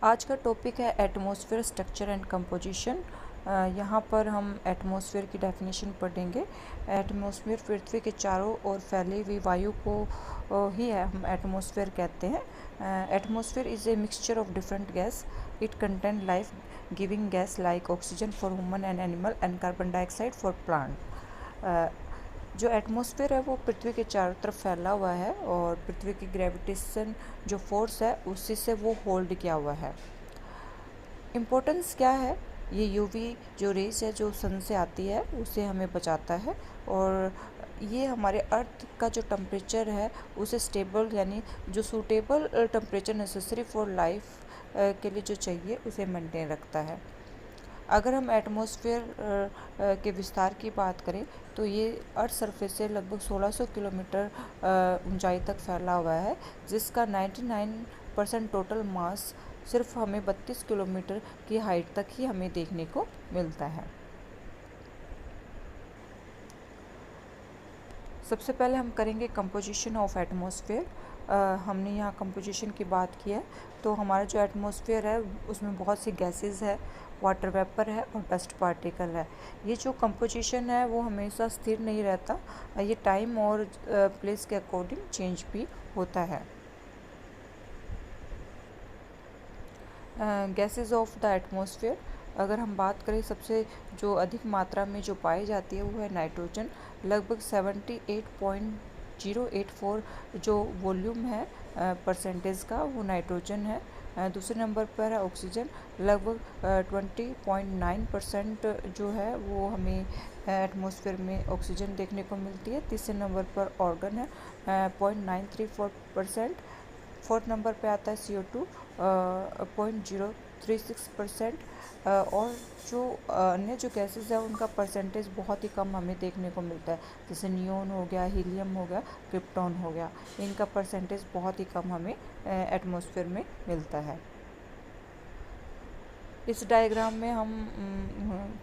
आज का टॉपिक है एटमॉस्फेयर स्ट्रक्चर एंड कंपोजिशन। यहाँ पर हम एटमॉस्फेयर की डेफिनेशन पढ़ेंगे। एटमॉस्फेयर पृथ्वी के चारों ओर फैली हुई वायु को ही है हम एटमॉस्फेयर कहते हैं। Atmosphere is a mixture of different gas. It contain life giving gas like oxygen for human and animal and carbon dioxide for plant. जो एटमॉस्फेयर है वो पृथ्वी के चारों तरफ फैला हुआ है और पृथ्वी की ग्रेविटेशन जो फोर्स है उसी से वो होल्ड किया हुआ है। इम्पोर्टेंस क्या है? ये यूवी जो रेस है जो सन से आती है उसे हमें बचाता है और ये हमारे अर्थ का जो टेम्परेचर है उसे स्टेबल यानी जो suitable temperature necessary for life के लिए जो चाहिए उसे मेंटेन रखता है। अगर हम एटमॉस्फेयर के विस्तार की बात करें तो ये अर्थ सरफेस से लगभग 1600 किलोमीटर ऊंचाई तक फैला हुआ है, जिसका 99% टोटल मास सिर्फ हमें 32 किलोमीटर की हाइट तक ही हमें देखने को मिलता है। सबसे पहले हम करेंगे कंपोजिशन ऑफ एटमॉस्फेयर। हमने यहाँ कंपोजिशन की बात की है तो हमारा जो एटमॉस्फेयर है उसमें बहुत सी गैसेस है, वाटर वेपर है और डस्ट पार्टिकल है। ये जो कंपोजिशन है वो हमेशा स्थिर नहीं रहता, ये टाइम और प्लेस के अकॉर्डिंग चेंज भी होता है। गैसेस ऑफ द एटमॉस्फेयर, अगर हम बात करें सबसे जो अधिक मात्रा में जो पाई जाती है वो है नाइट्रोजन। लगभग 78.084 जो वॉल्यूम है परसेंटेज का वो नाइट्रोजन है। दूसरे नंबर पर है ऑक्सीजन, लगभग 20.9% जो है वो हमें एटमॉस्फेयर में ऑक्सीजन देखने को मिलती है। तीसरे नंबर पर ऑर्गन है 0.934%। फोर्थ नंबर पे आता है CO2 0.036%। और जो अन्य जो गैसेस है उनका परसेंटेज बहुत ही कम हमें देखने को मिलता है, जैसे नियोन हो गया, हीलियम हो गया, क्रिप्टॉन हो गया। इनका परसेंटेज बहुत ही कम हमें एटमॉस्फेयर में मिलता है। इस डायग्राम में हम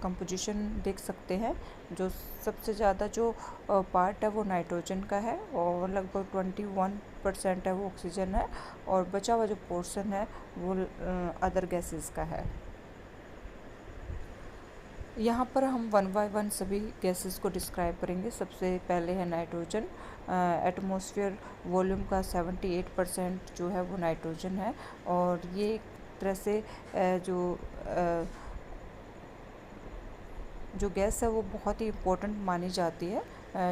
कंपोजिशन देख सकते हैं। जो सबसे ज़्यादा जो पार्ट है वो नाइट्रोजन का है और लगभग 21% है वो ऑक्सीजन है और बचा हुआ जो पोर्शन है वो अदर गैसेस का है। यहाँ पर हम वन बाय वन सभी गैसेस को डिस्क्राइब करेंगे। सबसे पहले है नाइट्रोजन। एटमॉस्फेयर वॉल्यूम का 78% जो है वो नाइट्रोजन है और ये एक तरह से जो गैस है वो बहुत ही इम्पोर्टेंट मानी जाती है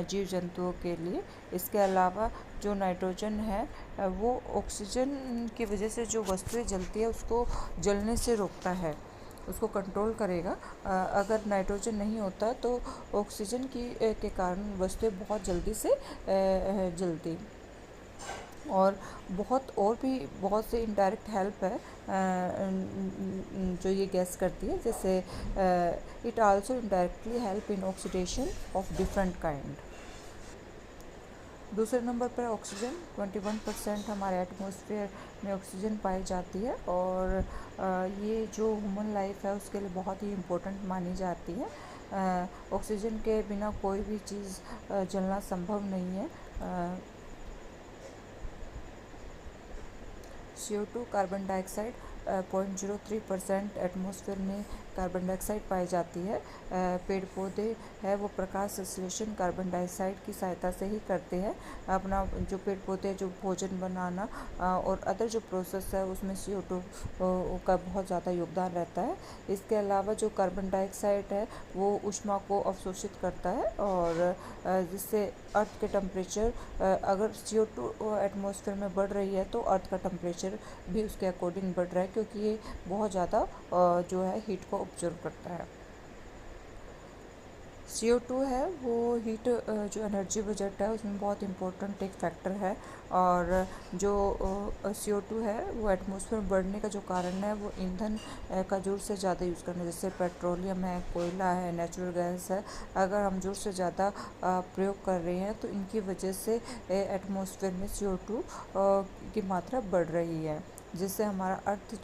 जीव जंतुओं के लिए। इसके अलावा जो नाइट्रोजन है वो ऑक्सीजन की वजह से जो वस्तुएं जलती है उसको जलने से रोकता है, उसको कंट्रोल करेगा। अगर नाइट्रोजन नहीं होता तो ऑक्सीजन के कारण वस्तुएं बहुत जल्दी से जलती। और भी बहुत से इनडायरेक्ट हेल्प है जो ये गैस करती है, जैसे it also indirectly help in oxidation of different kind. दूसरे नंबर पर ऑक्सीजन। 21% हमारे एटमॉस्फेयर में ऑक्सीजन पाई जाती है और ये जो ह्यूमन लाइफ है उसके लिए बहुत ही इम्पोर्टेंट मानी जाती है। ऑक्सीजन के बिना कोई भी चीज़ जलना संभव नहीं है। CO2 कार्बन डाइऑक्साइड 0.03% एटमॉस्फेयर में कार्बन डाइऑक्साइड पाई जाती है। पेड़ पौधे है वो प्रकाश संश्लेषण कार्बन डाइऑक्साइड की सहायता से ही करते हैं। अपना जो पेड़ पौधे जो भोजन बनाना और अदर जो प्रोसेस है उसमें CO2 का बहुत ज़्यादा योगदान रहता है। इसके अलावा जो कार्बन डाइऑक्साइड है वो ऊष्मा को अवशोषित करता है और जिससे अर्थ के टेम्परेचर, अगर CO2 एटमॉस्फेयर में बढ़ रही है तो अर्थ का टेम्परेचर भी उसके अकॉर्डिंग बढ़ रहा है, क्योंकि ये बहुत ज़्यादा जो है हीट को ऑब्जर्व करता है। CO2 है वो हीट जो एनर्जी बजट है उसमें बहुत इम्पोर्टेंट एक फैक्टर है और जो CO2 है वो एटमॉस्फेयर में बढ़ने का जो कारण है वो ईंधन का ज़रूरत से ज़्यादा यूज़ करना, जैसे पेट्रोलियम है, कोयला है, नेचुरल गैस है। अगर हम ज़रूरत से ज़्यादा प्रयोग कर रहे हैं तो इनकी वजह से एटमॉस्फेयर में CO2 की मात्रा बढ़ रही है, जिससे हमारा अर्थ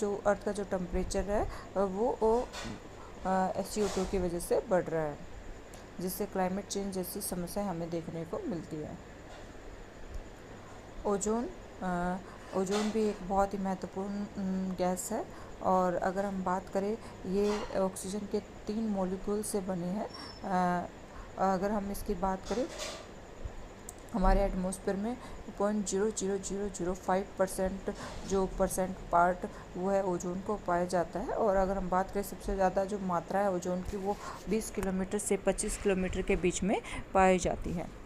का जो टेम्परेचर है वो CO2 की वजह से बढ़ रहा है, जिससे क्लाइमेट चेंज जैसी समस्याएं हमें देखने को मिलती है। ओजोन ओजोन भी एक बहुत ही महत्वपूर्ण गैस है। और अगर हम बात करें, ये ऑक्सीजन के 3 मॉलिक्यूल से बने हैं। अगर हम इसकी बात करें, हमारे एटमॉस्फेयर में 0.00005% जो परसेंट पार्ट वो है ओजोन को पाया जाता है। और अगर हम बात करें, सबसे ज़्यादा जो मात्रा है ओजोन की वो 20 किलोमीटर से 25 किलोमीटर के बीच में पाई जाती है।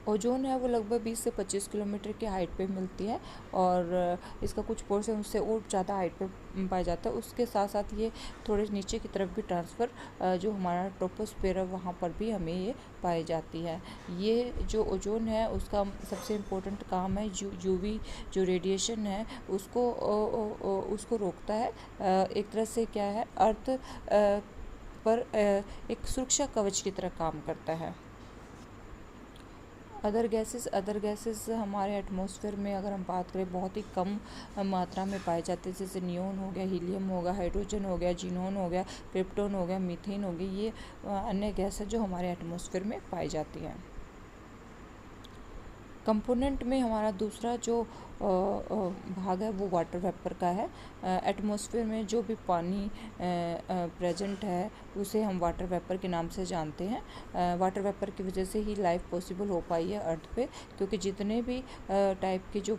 ओजोन है वो लगभग 20 से 25 किलोमीटर की हाइट पे मिलती है, और इसका कुछ पोर्शन उससे और ज़्यादा हाइट पे पाया जाता है। उसके साथ साथ ये थोड़े नीचे की तरफ भी ट्रांसफ़र, जो हमारा ट्रोपोस्फीयर है वहाँ पर भी हमें ये पाई जाती है। ये जो ओजोन है उसका सबसे इम्पोर्टेंट काम है यूवी जो रेडिएशन है उसको रोकता है। एक तरह से क्या है, अर्थ पर एक सुरक्षा कवच की तरह काम करता है। अदर गैसेस हमारे एटमॉस्फेयर में अगर हम बात करें बहुत ही कम मात्रा में पाए जाते हैं, जैसे नियोन हो गया, हीलियम हो गया, हाइड्रोजन हो गया, जीनोन हो गया, क्रिप्टोन हो गया, मीथेन हो गई। ये अन्य गैस है जो हमारे एटमॉस्फेयर में पाई जाती हैं। कंपोनेंट में हमारा दूसरा जो भाग है वो वाटर वेपर का है। एटमॉस्फेयर में जो भी पानी प्रेजेंट है उसे हम वाटर वेपर के नाम से जानते हैं। वाटर वेपर की वजह से ही लाइफ पॉसिबल हो पाई है अर्थ पे, क्योंकि जितने भी टाइप की जो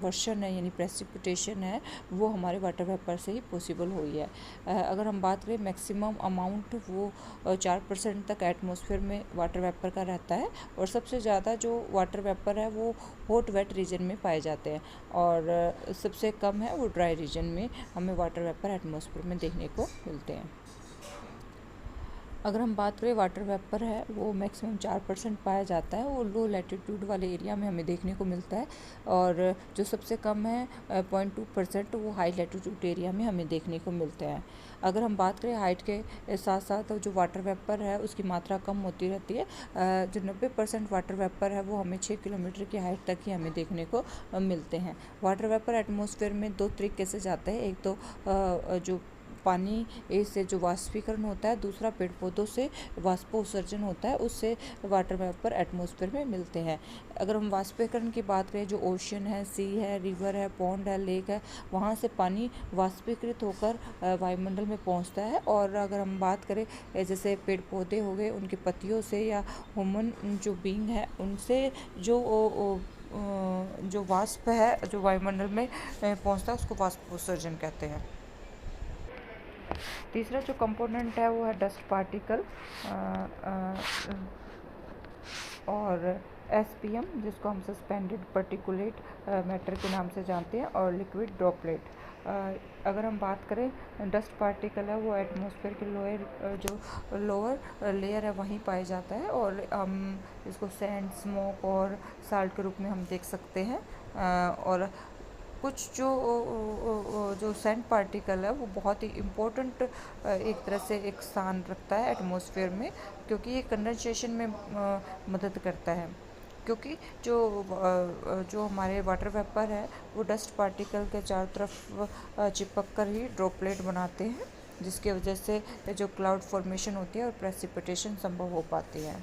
वर्षण है यानी प्रेसिपिटेशन है वो हमारे वाटर वेपर से ही पॉसिबल हुई है। अगर हम बात करें, मैक्सिमम अमाउंट वो 4% तक एटमॉस्फेयर में वाटर वेपर का रहता है, और सबसे ज़्यादा जो वाटर वेपर है वो हॉट वेट रीजन में पाए जाते हैं, और सबसे कम है वो ड्राई रीजन में हमें वाटर वेपर एटमॉस्फेयर में देखने को मिलते हैं। अगर हम बात करें, वाटर वेपर है वो मैक्सिमम 4% पाया जाता है, वो लो लैटिट्यूड वाले एरिया में हमें देखने को मिलता है, और जो सबसे कम है 0.2% वो हाई लैटिट्यूड एरिया में हमें देखने को मिलते हैं। अगर हम बात करें हाइट के साथ साथ जो वाटर वेपर है उसकी मात्रा कम होती रहती है। जो 90% वाटर वेपर है वो हमें 6 किलोमीटर की हाइट तक ही हमें देखने को मिलते हैं। वाटर वेपर एटमॉस्फेयर में 2 तरीके से जाता है, एक तो जो पानी से जो वाष्पीकरण होता है, दूसरा पेड़ पौधों से वाष्पोत्सर्जन होता है, उससे वाटर वेपर एटमॉस्फेयर में मिलते हैं। अगर हम वाष्पीकरण की बात करें, जो ओशन है, सी है, रिवर है, पॉन्ड है, लेक है, वहाँ से पानी वाष्पीकृत होकर वायुमंडल में पहुँचता है। और अगर हम बात करें, जैसे पेड़ पौधे हो गए, उनकी पत्तियों से या ह्यूमन जो बींग है उनसे जो वाष्प है जो वायुमंडल में पहुँचता है उसको वाष्पोत्सर्जन कहते हैं। तीसरा जो कंपोनेंट है वो है डस्ट पार्टिकल और एसपीएम, जिसको हम सस्पेंडेड पर्टिकुलेट मैटर के नाम से जानते हैं, और लिक्विड ड्रॉपलेट। अगर हम बात करें, डस्ट पार्टिकल है वो एटमॉस्फेयर के लोअर लेयर है वहीं पाया जाता है, और हम इसको सैंड, स्मोक और साल्ट के रूप में हम देख सकते हैं। और कुछ जो सैंड पार्टिकल है वो बहुत ही इम्पोर्टेंट एक तरह से एक स्थान रखता है एटमॉस्फेयर में, क्योंकि ये कंडेंसेशन में मदद करता है। क्योंकि जो हमारे वाटर वेपर है वो डस्ट पार्टिकल के चारों तरफ चिपक कर ही ड्रॉपलेट बनाते हैं, जिसकी वजह से जो क्लाउड फॉर्मेशन होती है और प्रेसिपिटेशन संभव हो पाती है।